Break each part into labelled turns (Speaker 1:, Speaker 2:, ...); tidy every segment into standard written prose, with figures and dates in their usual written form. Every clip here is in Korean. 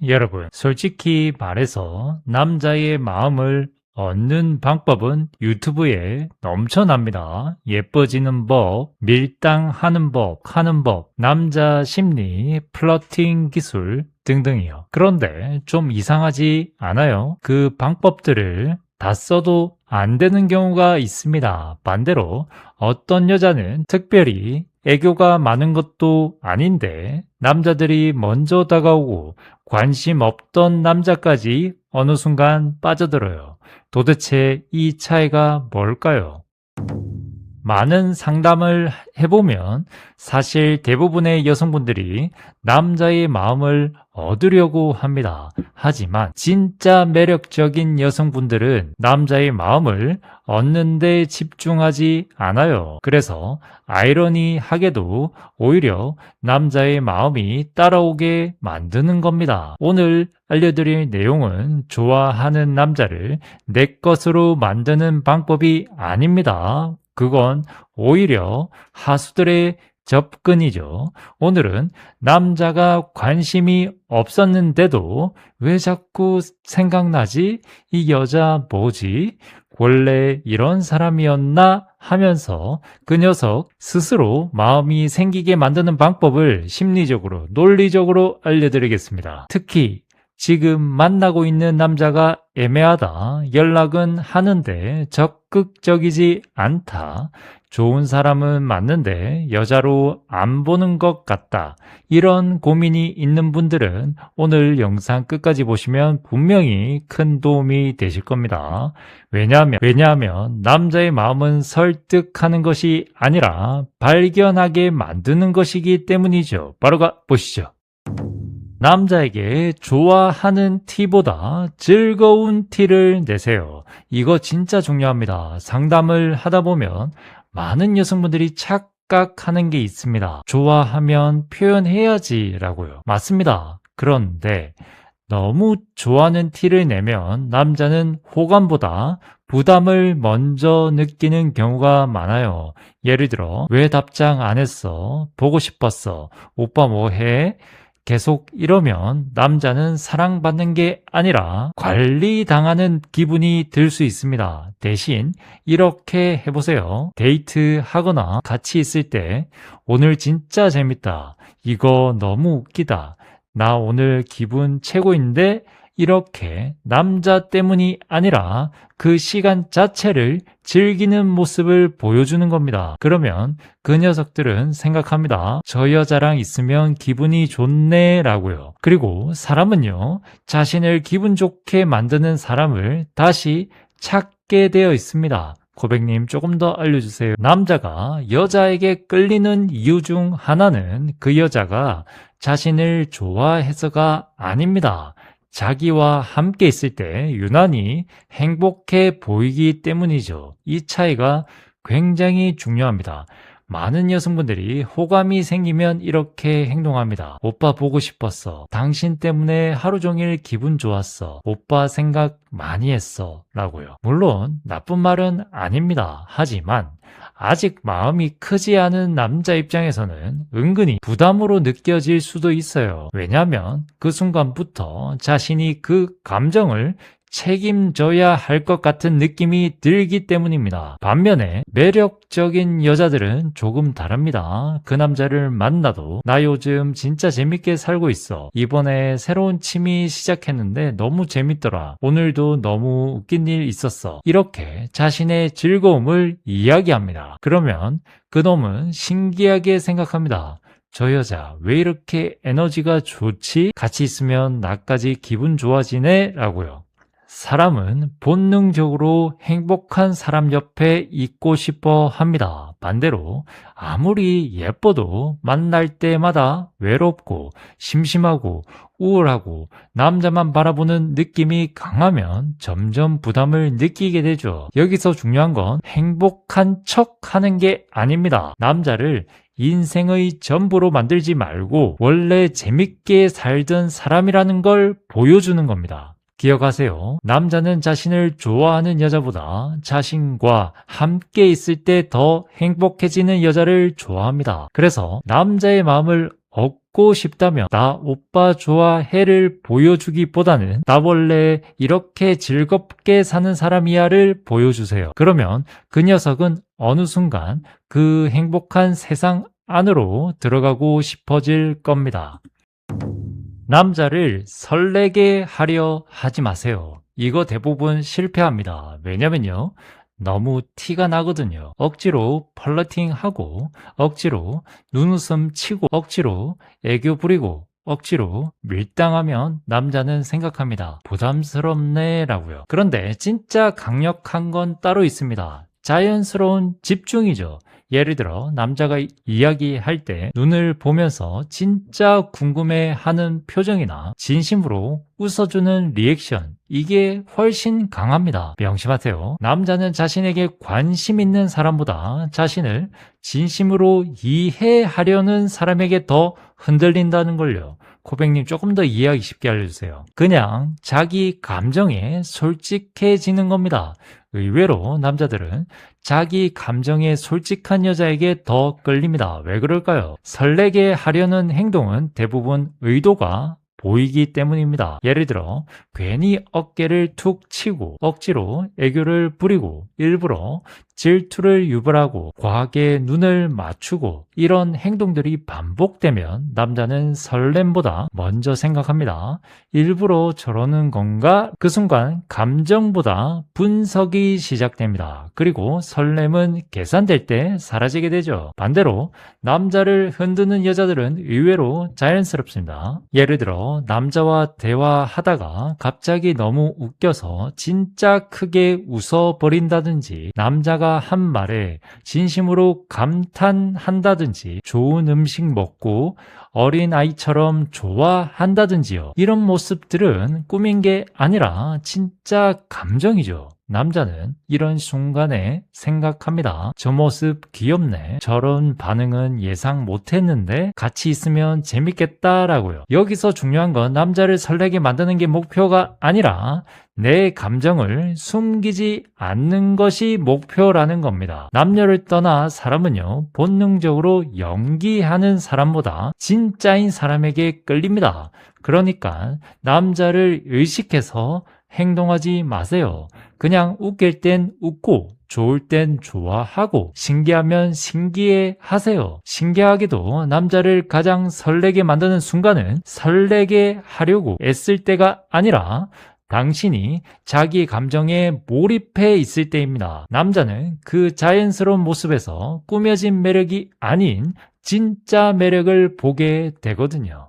Speaker 1: 여러분, 솔직히 말해서 남자의 마음을 얻는 방법은 유튜브에 넘쳐납니다. 예뻐지는 법, 밀당하는 법, 하는 법, 남자 심리, 플러팅 기술 등등이요. 그런데 좀 이상하지 않아요? 그 방법들을 다 써도 안 되는 경우가 있습니다. 반대로 어떤 여자는 특별히 애교가 많은 것도 아닌데 남자들이 먼저 다가오고 관심 없던 남자까지 어느 순간 빠져들어요. 도대체 이 차이가 뭘까요? 많은 상담을 해보면 사실 대부분의 여성분들이 남자의 마음을 얻으려고 합니다. 하지만 진짜 매력적인 여성분들은 남자의 마음을 얻는 데 집중하지 않아요. 그래서 아이러니하게도 오히려 남자의 마음이 따라오게 만드는 겁니다. 오늘 알려드릴 내용은 좋아하는 남자를 내 것으로 만드는 방법이 아닙니다. 그건 오히려 하수들의 접근이죠. 오늘은 남자가 관심이 없었는데도 왜 자꾸 생각나지? 이 여자 뭐지? 원래 이런 사람이었나? 하면서 그 녀석 스스로 마음이 생기게 만드는 방법을 심리적으로, 논리적으로 알려드리겠습니다. 특히 지금 만나고 있는 남자가 애매하다, 연락은 하는데 적극적이지 않다, 좋은 사람은 맞는데 여자로 안 보는 것 같다, 이런 고민이 있는 분들은 오늘 영상 끝까지 보시면 분명히 큰 도움이 되실 겁니다. 왜냐하면 남자의 마음은 설득하는 것이 아니라 발견하게 만드는 것이기 때문이죠. 바로 가보시죠. 남자에게 좋아하는 티보다 즐거운 티를 내세요. 이거 진짜 중요합니다. 상담을 하다 보면 많은 여성분들이 착각하는 게 있습니다. 좋아하면 표현해야지 라고요. 맞습니다. 그런데 너무 좋아하는 티를 내면 남자는 호감보다 부담을 먼저 느끼는 경우가 많아요. 예를 들어, 왜 답장 안 했어? 보고 싶었어. 오빠 뭐 해? 계속 이러면 남자는 사랑받는 게 아니라 관리당하는 기분이 들 수 있습니다. 대신 이렇게 해보세요. 데이트하거나 같이 있을 때 오늘 진짜 재밌다. 이거 너무 웃기다. 나 오늘 기분 최고인데, 이렇게 남자 때문이 아니라 그 시간 자체를 즐기는 모습을 보여주는 겁니다. 그러면 그 녀석들은 생각합니다. 저 여자랑 있으면 기분이 좋네 라고요. 그리고 사람은요, 자신을 기분 좋게 만드는 사람을 다시 찾게 되어 있습니다. 고백님 조금 더 알려주세요. 남자가 여자에게 끌리는 이유 중 하나는 그 여자가 자신을 좋아해서가 아닙니다. 자기와 함께 있을 때 유난히 행복해 보이기 때문이죠. 이 차이가 굉장히 중요합니다. 많은 여성분들이 호감이 생기면 이렇게 행동합니다. 오빠 보고 싶었어. 당신 때문에 하루 종일 기분 좋았어. 오빠 생각 많이 했어. 라고요. 물론 나쁜 말은 아닙니다. 하지만 아직 마음이 크지 않은 남자 입장에서는 은근히 부담으로 느껴질 수도 있어요. 왜냐하면 그 순간부터 자신이 그 감정을 책임져야 할 것 같은 느낌이 들기 때문입니다. 반면에 매력적인 여자들은 조금 다릅니다. 그 남자를 만나도 나 요즘 진짜 재밌게 살고 있어. 이번에 새로운 취미 시작했는데 너무 재밌더라. 오늘도 너무 웃긴 일 있었어. 이렇게 자신의 즐거움을 이야기합니다. 그러면 그놈은 신기하게 생각합니다. 저 여자 왜 이렇게 에너지가 좋지? 같이 있으면 나까지 기분 좋아지네? 라고요. 사람은 본능적으로 행복한 사람 옆에 있고 싶어 합니다. 반대로 아무리 예뻐도 만날 때마다 외롭고 심심하고 우울하고 남자만 바라보는 느낌이 강하면 점점 부담을 느끼게 되죠. 여기서 중요한 건 행복한 척 하는 게 아닙니다. 남자를 인생의 전부로 만들지 말고 원래 재밌게 살던 사람이라는 걸 보여주는 겁니다. 기억하세요. 남자는 자신을 좋아하는 여자보다 자신과 함께 있을 때 더 행복해지는 여자를 좋아합니다. 그래서 남자의 마음을 얻고 듣고 싶다면 나 오빠 좋아해를 보여주기보다는 나 원래 이렇게 즐겁게 사는 사람이야를 보여주세요. 그러면 그 녀석은 어느 순간 그 행복한 세상 안으로 들어가고 싶어질 겁니다. 남자를 설레게 하려 하지 마세요. 이거 대부분 실패합니다. 왜냐면요, 너무 티가 나거든요. 억지로 플러팅하고, 억지로 눈웃음 치고, 억지로 애교 부리고, 억지로 밀당하면 남자는 생각합니다. 부담스럽네 라고요. 그런데 진짜 강력한 건 따로 있습니다. 자연스러운 집중이죠. 예를 들어 남자가 이야기할 때 눈을 보면서 진짜 궁금해하는 표정이나 진심으로 웃어주는 리액션, 이게 훨씬 강합니다. 명심하세요. 남자는 자신에게 관심 있는 사람보다 자신을 진심으로 이해하려는 사람에게 더 흔들린다는 걸요. 코백님 조금 더 이해하기 쉽게 알려주세요. 그냥 자기 감정에 솔직해지는 겁니다. 의외로 남자들은 자기 감정에 솔직한 여자에게 더 끌립니다. 왜 그럴까요? 설레게 하려는 행동은 대부분 의도가 보이기 때문입니다. 예를 들어 괜히 어깨를 툭 치고 억지로 애교를 부리고 일부러 질투를 유발하고 과하게 눈을 맞추고 이런 행동들이 반복되면 남자는 설렘보다 먼저 생각합니다. 일부러 저러는 건가? 그 순간 감정보다 분석이 시작됩니다. 그리고 설렘은 계산될 때 사라지게 되죠. 반대로 남자를 흔드는 여자들은 의외로 자연스럽습니다. 예를 들어 남자와 대화하다가 갑자기 너무 웃겨서 진짜 크게 웃어버린다든지, 남자가 한 말에 진심으로 감탄한다든지, 좋은 음식 먹고 어린아이처럼 좋아한다든지요. 이런 모습들은 꾸민 게 아니라 진짜 감정이죠. 남자는 이런 순간에 생각합니다. 저 모습 귀엽네. 저런 반응은 예상 못했는데 같이 있으면 재밌겠다라고요. 여기서 중요한 건 남자를 설레게 만드는 게 목표가 아니라 내 감정을 숨기지 않는 것이 목표라는 겁니다. 남녀를 떠나 사람은요, 본능적으로 연기하는 사람보다 진짜인 사람에게 끌립니다. 그러니까 남자를 의식해서 행동하지 마세요. 그냥 웃길 땐 웃고 좋을 땐 좋아하고 신기하면 신기해 하세요. 신기하게도 남자를 가장 설레게 만드는 순간은 설레게 하려고 애쓸 때가 아니라 당신이 자기 감정에 몰입해 있을 때입니다. 남자는 그 자연스러운 모습에서 꾸며진 매력이 아닌 진짜 매력을 보게 되거든요.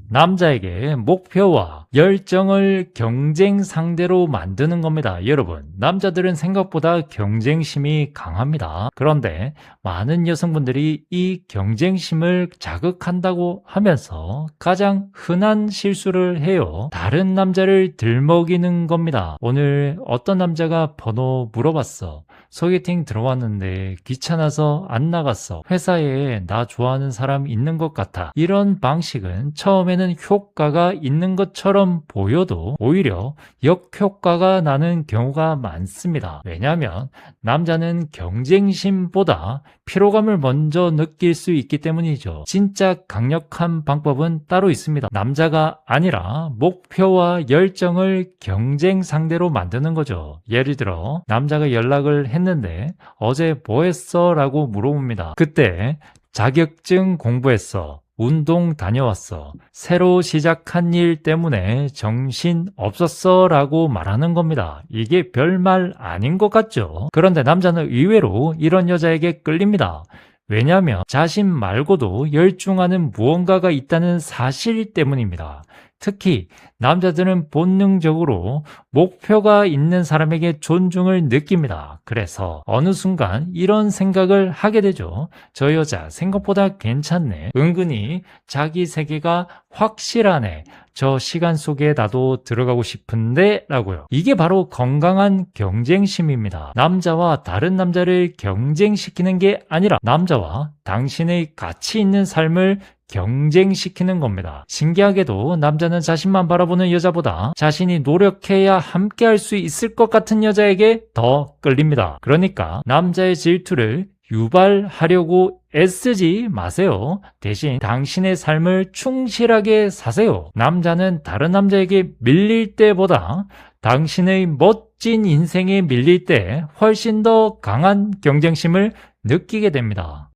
Speaker 1: 남자에게 목표와 열정을 경쟁 상대로 만드는 겁니다. 여러분, 남자들은 생각보다 경쟁심이 강합니다. 그런데 많은 여성분들이 이 경쟁심을 자극한다고 하면서 가장 흔한 실수를 해요. 다른 남자를 들먹이는 겁니다. 오늘 어떤 남자가 번호 물어봤어. 소개팅 들어왔는데 귀찮아서 안 나갔어. 회사에 나 좋아하는 사람 있는 것 같아. 이런 방식은 처음에는 효과가 있는 것처럼 보여도 오히려 역효과가 나는 경우가 많습니다. 왜냐하면 남자는 경쟁심보다 피로감을 먼저 느낄 수 있기 때문이죠. 진짜 강력한 방법은 따로 있습니다. 남자가 아니라 목표와 열정을 경쟁 상대로 만드는 거죠. 예를 들어 남자가 연락을 했는데 어제 뭐 했어? 라고 물어봅니다. 그때 자격증 공부했어. 운동 다녀왔어. 새로 시작한 일 때문에 정신 없었어 라고 말하는 겁니다. 이게 별말 아닌 것 같죠? 그런데 남자는 의외로 이런 여자에게 끌립니다. 왜냐하면 자신 말고도 열중하는 무언가가 있다는 사실 때문입니다. 특히 남자들은 본능적으로 목표가 있는 사람에게 존중을 느낍니다. 그래서 어느 순간 이런 생각을 하게 되죠. 저 여자 생각보다 괜찮네. 은근히 자기 세계가 확실하네. 저 시간 속에 나도 들어가고 싶은데 라고요. 이게 바로 건강한 경쟁심입니다. 남자와 다른 남자를 경쟁시키는 게 아니라 남자와 당신의 가치 있는 삶을 경쟁시키는 겁니다. 신기하게도 남자는 자신만 바라보는 여자보다 자신이 노력해야 함께 할 수 있을 것 같은 여자에게 더 끌립니다. 그러니까 남자의 질투를 유발하려고 애쓰지 마세요. 대신 당신의 삶을 충실하게 사세요. 남자는 다른 남자에게 밀릴 때보다 당신의 멋진 인생에 밀릴 때 훨씬 더 강한 경쟁심을 느끼게 됩니다.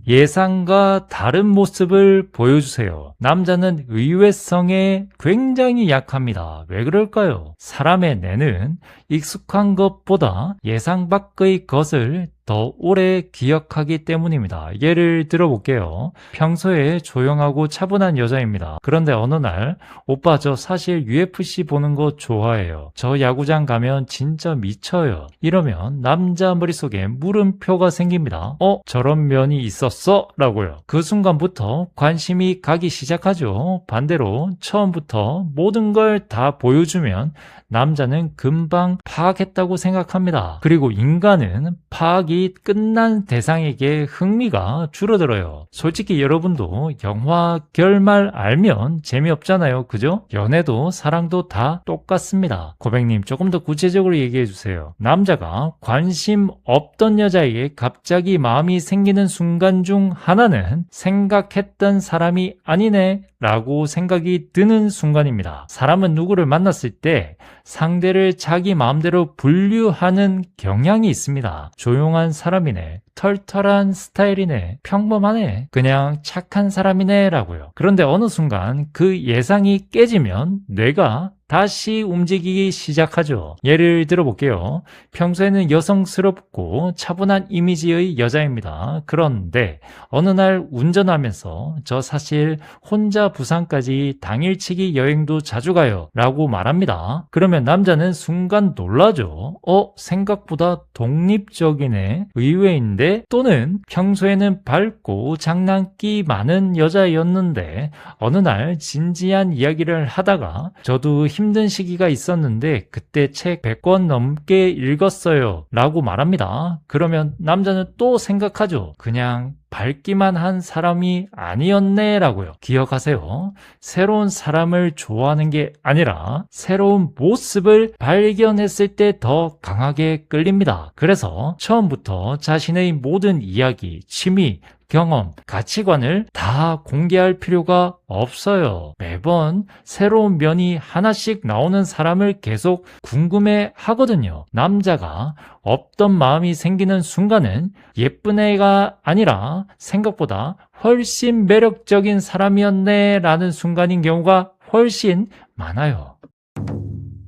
Speaker 1: 예상과 다른 모습을 보여주세요. 남자는 의외성에 굉장히 약합니다. 왜 그럴까요? 사람의 뇌는 익숙한 것보다 예상 밖의 것을 더 오래 기억하기 때문입니다. 예를 들어볼게요. 평소에 조용하고 차분한 여자입니다. 그런데 어느 날 오빠 저 사실 UFC 보는 거 좋아해요. 저 야구장 가면 진짜 미쳐요. 이러면 남자 머릿속에 물음표가 생깁니다. 저런 면이 있었어? 라고요. 그 순간부터 관심이 가기 시작하죠. 반대로 처음부터 모든 걸 다 보여주면 남자는 금방 파악했다고 생각합니다. 그리고 인간은 파악이 끝난 대상에게 흥미가 줄어들어요. 솔직히 여러분도 영화 결말 알면 재미없잖아요. 그죠? 연애도 사랑도 다 똑같습니다. 고백님 조금 더 구체적으로 얘기해 주세요. 남자가 관심 없던 여자에게 갑자기 마음이 생기는 순간 중 하나는 생각했던 사람이 아니네 라고 생각이 드는 순간입니다. 사람은 누구를 만났을 때 상대를 자기 마음대로 분류하는 경향이 있습니다. 조용한 사람이네, 털털한 스타일이네, 평범하네, 그냥 착한 사람이네 라고요. 그런데 어느 순간 그 예상이 깨지면 뇌가 다시 움직이기 시작하죠. 예를 들어볼게요. 평소에는 여성스럽고 차분한 이미지의 여자입니다. 그런데 어느 날 운전하면서 저 사실 혼자 부산까지 당일치기 여행도 자주 가요 라고 말합니다. 그러면 남자는 순간 놀라죠. 생각보다 독립적이네, 의외인데, 또는 평소에는 밝고 장난기 많은 여자였는데 어느 날 진지한 이야기를 하다가 저도 힘든 시기가 있었는데 그때 책 100권 넘게 읽었어요 라고 말합니다. 그러면 남자는 또 생각하죠. 그냥 밝기만 한 사람이 아니었네 라고요. 기억하세요. 새로운 사람을 좋아하는 게 아니라 새로운 모습을 발견했을 때 더 강하게 끌립니다. 그래서 처음부터 자신의 모든 이야기, 취미, 경험, 가치관을 다 공개할 필요가 없어요. 매번 새로운 면이 하나씩 나오는 사람을 계속 궁금해 하거든요. 남자가 없던 마음이 생기는 순간은 예쁜 애가 아니라 생각보다 훨씬 매력적인 사람이었네 라는 순간인 경우가 훨씬 많아요.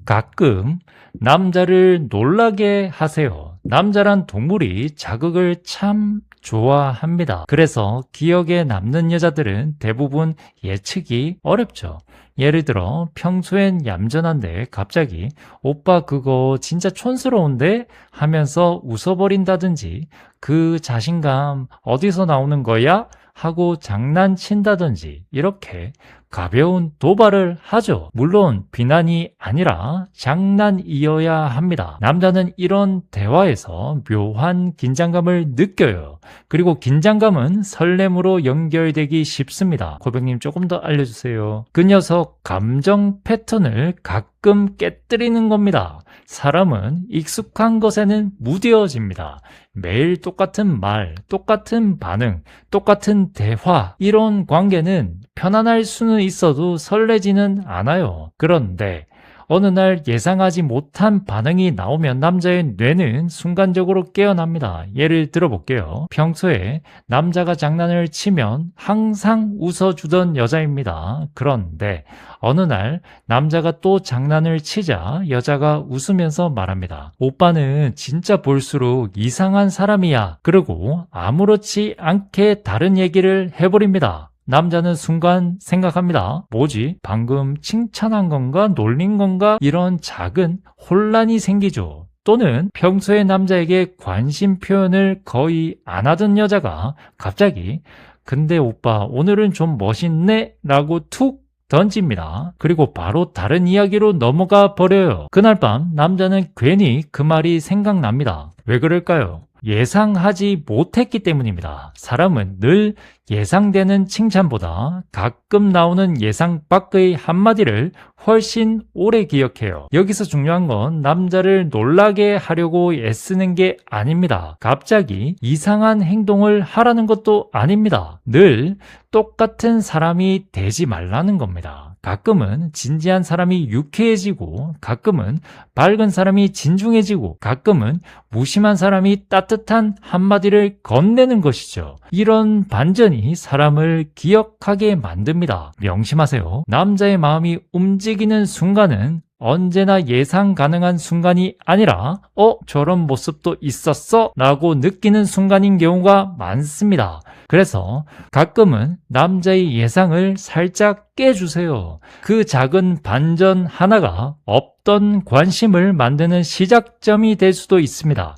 Speaker 1: 가끔 남자를 놀라게 하세요. 남자란 동물이 자극을 참 좋아합니다. 그래서 기억에 남는 여자들은 대부분 예측이 어렵죠. 예를 들어 평소엔 얌전한데 갑자기 오빠 그거 진짜 촌스러운데 하면서 웃어버린다든지 그 자신감 어디서 나오는 거야? 하고 장난친다든지 이렇게 가벼운 도발을 하죠. 물론 비난이 아니라 장난이어야 합니다. 남자는 이런 대화에서 묘한 긴장감을 느껴요. 그리고 긴장감은 설렘으로 연결되기 쉽습니다. 고백님 조금 더 알려주세요. 그 녀석 감정 패턴을 가끔 깨뜨리는 겁니다. 사람은 익숙한 것에는 무뎌집니다. 매일 똑같은 말, 똑같은 반응, 똑같은 대화, 이런 관계는 편안할 수는 있어도 설레지는 않아요. 그런데 어느 날 예상하지 못한 반응이 나오면 남자의 뇌는 순간적으로 깨어납니다. 예를 들어볼게요. 평소에 남자가 장난을 치면 항상 웃어주던 여자입니다. 그런데 어느 날 남자가 또 장난을 치자 여자가 웃으면서 말합니다. 오빠는 진짜 볼수록 이상한 사람이야. 그리고 아무렇지 않게 다른 얘기를 해버립니다. 남자는 순간 생각합니다. 뭐지? 방금 칭찬한 건가? 놀린 건가? 이런 작은 혼란이 생기죠. 또는 평소에 남자에게 관심 표현을 거의 안 하던 여자가 갑자기 근데 오빠 오늘은 좀 멋있네? 라고 툭 던집니다. 그리고 바로 다른 이야기로 넘어가 버려요. 그날 밤 남자는 괜히 그 말이 생각납니다. 왜 그럴까요? 예상하지 못했기 때문입니다. 사람은 늘 예상되는 칭찬보다 가끔 나오는 예상 밖의 한마디를 훨씬 오래 기억해요. 여기서 중요한 건 남자를 놀라게 하려고 애쓰는 게 아닙니다. 갑자기 이상한 행동을 하라는 것도 아닙니다. 늘 똑같은 사람이 되지 말라는 겁니다. 가끔은 진지한 사람이 유쾌해지고, 가끔은 밝은 사람이 진중해지고, 가끔은 무심한 사람이 따뜻한 한마디를 건네는 것이죠. 이런 반전이 사람을 기억하게 만듭니다. 명심하세요. 남자의 마음이 움직이는 순간은 언제나 예상 가능한 순간이 아니라 저런 모습도 있었어? 라고 느끼는 순간인 경우가 많습니다. 그래서 가끔은 남자의 예상을 살짝 깨주세요. 그 작은 반전 하나가 없던 관심을 만드는 시작점이 될 수도 있습니다.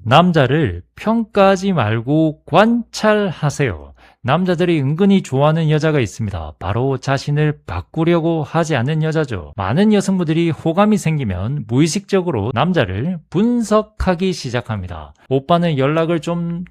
Speaker 1: 남자를 평가하지 말고 관찰하세요. 남자들이 은근히 좋아하는 여자가 있습니다. 바로 자신을 바꾸려고 하지 않는 여자죠. 많은 여성분들이 호감이 생기면 무의식적으로 남자를 분석하기 시작합니다. 오빠는 연락을 좀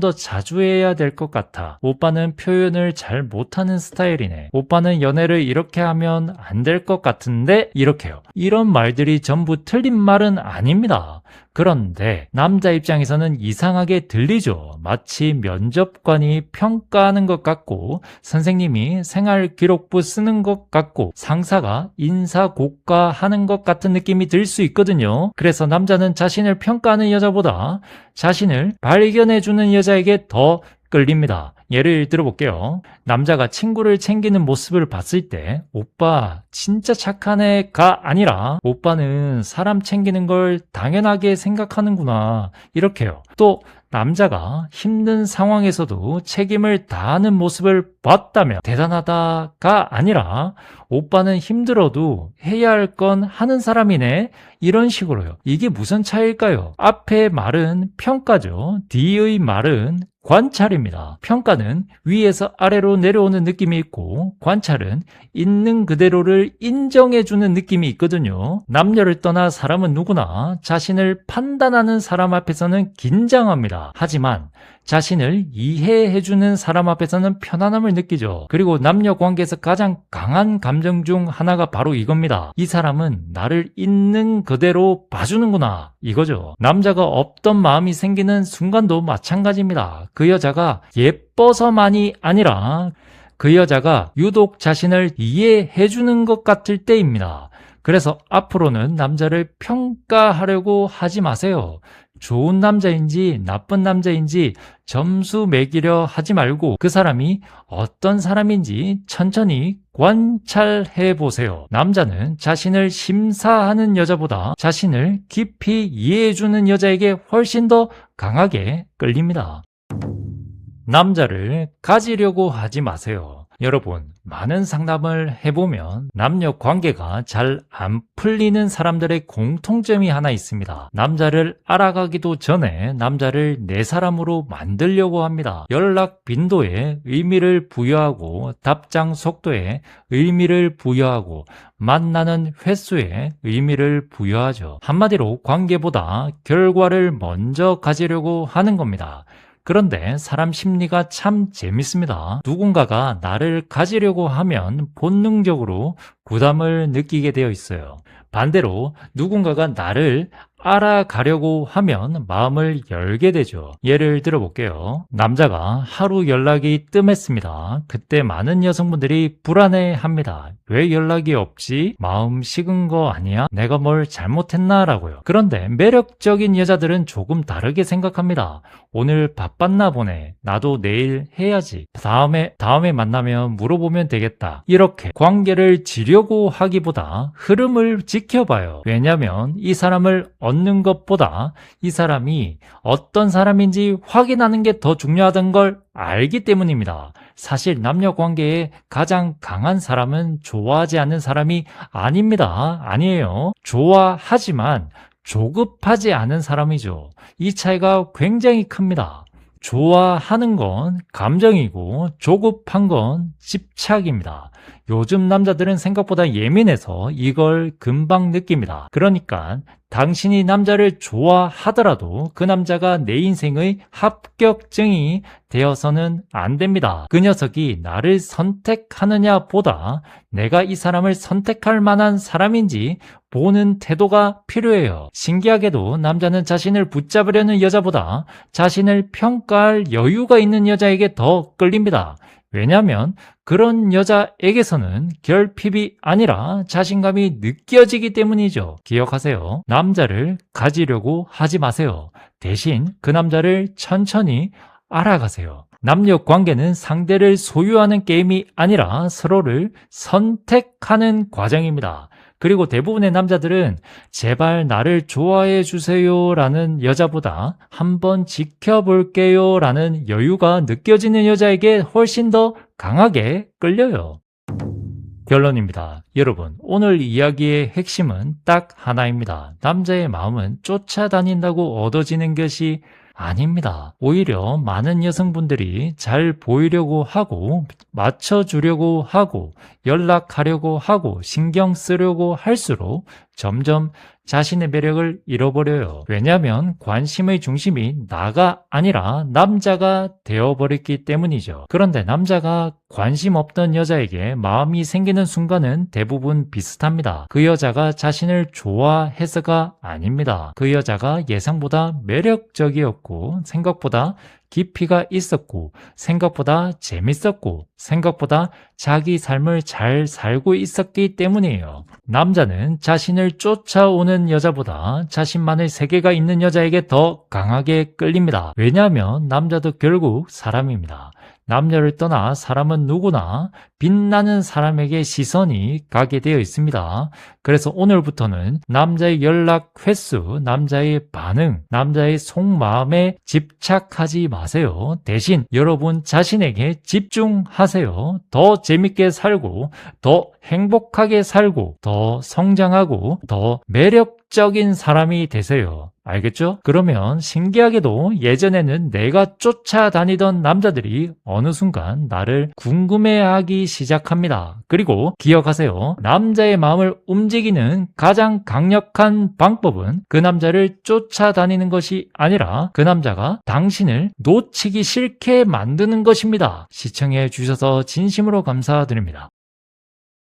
Speaker 1: 더 자주 해야 될 것 같아. 오빠는 표현을 잘 못하는 스타일이네. 오빠는 연애를 이렇게 하면 안 될 것 같은데 이렇게요. 이런 말들이 전부 틀린 말은 아닙니다. 그런데 남자 입장에서는 이상하게 들리죠. 마치 면접관이 평가하는 것 같고, 선생님이 생활기록부 쓰는 것 같고, 상사가 인사고과하는 것 같은 느낌이 들 수 있거든요. 그래서 남자는 자신을 평가하는 여자보다 자신을 발견해주는 여자에게 더 끌립니다. 예를 들어볼게요. 남자가 친구를 챙기는 모습을 봤을 때 오빠 진짜 착한 애가 아니라 오빠는 사람 챙기는 걸 당연하게 생각하는구나 이렇게요. 또 남자가 힘든 상황에서도 책임을 다하는 모습을 봤다면 대단하다가 아니라 오빠는 힘들어도 해야 할 건 하는 사람이네 이런 식으로요. 이게 무슨 차이일까요? 앞의 말은 평가죠. 뒤의 말은 관찰입니다. 평가는 위에서 아래로 내려오는 느낌이 있고, 관찰은 있는 그대로를 인정해주는 느낌이 있거든요. 남녀를 떠나 사람은 누구나 자신을 판단하는 사람 앞에서는 긴장합니다. 하지만 자신을 이해해주는 사람 앞에서는 편안함을 느끼죠. 그리고 남녀 관계에서 가장 강한 감정 중 하나가 바로 이겁니다. 이 사람은 나를 있는 그대로 봐주는구나 이거죠. 남자가 없던 마음이 생기는 순간도 마찬가지입니다. 그 여자가 예뻐서만이 아니라 그 여자가 유독 자신을 이해해주는 것 같을 때입니다. 그래서 앞으로는 남자를 평가하려고 하지 마세요. 좋은 남자인지 나쁜 남자인지 점수 매기려 하지 말고 그 사람이 어떤 사람인지 천천히 관찰해 보세요. 남자는 자신을 심사하는 여자보다 자신을 깊이 이해해주는 여자에게 훨씬 더 강하게 끌립니다. 남자를 가지려고 하지 마세요. 여러분, 많은 상담을 해보면 남녀 관계가 잘 안 풀리는 사람들의 공통점이 하나 있습니다. 남자를 알아가기도 전에 남자를 내 사람으로 만들려고 합니다. 연락 빈도에 의미를 부여하고, 답장 속도에 의미를 부여하고, 만나는 횟수에 의미를 부여하죠. 한마디로 관계보다 결과를 먼저 가지려고 하는 겁니다. 그런데 사람 심리가 참 재밌습니다. 누군가가 나를 가지려고 하면 본능적으로 부담을 느끼게 되어 있어요. 반대로 누군가가 나를 알아가려고 하면 마음을 열게 되죠. 예를 들어볼게요. 남자가 하루 연락이 뜸했습니다. 그때 많은 여성분들이 불안해합니다. 왜 연락이 없지? 마음 식은 거 아니야? 내가 뭘 잘못했나? 라고요. 그런데 매력적인 여자들은 조금 다르게 생각합니다. 오늘 바빴나 보네. 나도 내일 해야지. 다음에 만나면 물어보면 되겠다. 이렇게 관계를 지려고 하기보다 흐름을 지켜봐요. 왜냐하면 이 사람을 얻는 것보다 이 사람이 어떤 사람인지 확인하는 게 더 중요하다는 걸 알기 때문입니다. 사실 남녀 관계에 가장 강한 사람은 좋아하지 않는 사람이 아닙니다. 아니에요. 좋아하지만 조급하지 않은 사람이죠. 이 차이가 굉장히 큽니다. 좋아하는 건 감정이고 조급한 건 집착입니다. 요즘 남자들은 생각보다 예민해서 이걸 금방 느낍니다. 그러니까 당신이 남자를 좋아하더라도 그 남자가 내 인생의 합격증이 되어서는 안 됩니다. 그 녀석이 나를 선택하느냐 보다 내가 이 사람을 선택할 만한 사람인지 보는 태도가 필요해요. 신기하게도 남자는 자신을 붙잡으려는 여자보다 자신을 평가할 여유가 있는 여자에게 더 끌립니다. 왜냐하면 그런 여자에게서는 결핍이 아니라 자신감이 느껴지기 때문이죠. 기억하세요. 남자를 가지려고 하지 마세요. 대신 그 남자를 천천히 알아가세요. 남녀 관계는 상대를 소유하는 게임이 아니라 서로를 선택하는 과정입니다. 그리고 대부분의 남자들은 제발 나를 좋아해 주세요 라는 여자보다 한번 지켜볼게요 라는 여유가 느껴지는 여자에게 훨씬 더 강하게 끌려요. 결론입니다. 여러분, 오늘 이야기의 핵심은 딱 하나입니다. 남자의 마음은 쫓아다닌다고 얻어지는 것이 아닙니다. 오히려 많은 여성분들이 잘 보이려고 하고 맞춰주려고 하고 연락하려고 하고 신경 쓰려고 할수록 점점 자신의 매력을 잃어버려요. 왜냐하면 관심의 중심이 나가 아니라 남자가 되어버렸기 때문이죠. 그런데 남자가 관심 없던 여자에게 마음이 생기는 순간은 대부분 비슷합니다. 그 여자가 자신을 좋아해서가 아닙니다. 그 여자가 예상보다 매력적이었고 생각보다 깊이가 있었고 생각보다 재밌었고 생각보다 자기 삶을 잘 살고 있었기 때문이에요. 남자는 자신을 쫓아오는 여자보다 자신만의 세계가 있는 여자에게 더 강하게 끌립니다. 왜냐하면 남자도 결국 사람입니다. 남녀를 떠나 사람은 누구나 빛나는 사람에게 시선이 가게 되어 있습니다. 그래서 오늘부터는 남자의 연락 횟수, 남자의 반응, 남자의 속마음에 집착하지 마세요. 대신 여러분 자신에게 집중하세요. 더 재밌게 살고, 더 행복하게 살고, 더 성장하고, 더 매력적인 사람이 되세요. 알겠죠? 그러면 신기하게도 예전에는 내가 쫓아다니던 남자들이 어느 순간 나를 궁금해하기 시작합니다. 그리고 기억하세요. 남자의 마음을 움직이는 가장 강력한 방법은 그 남자를 쫓아다니는 것이 아니라 그 남자가 당신을 놓치기 싫게 만드는 것입니다. 시청해 주셔서 진심으로 감사드립니다.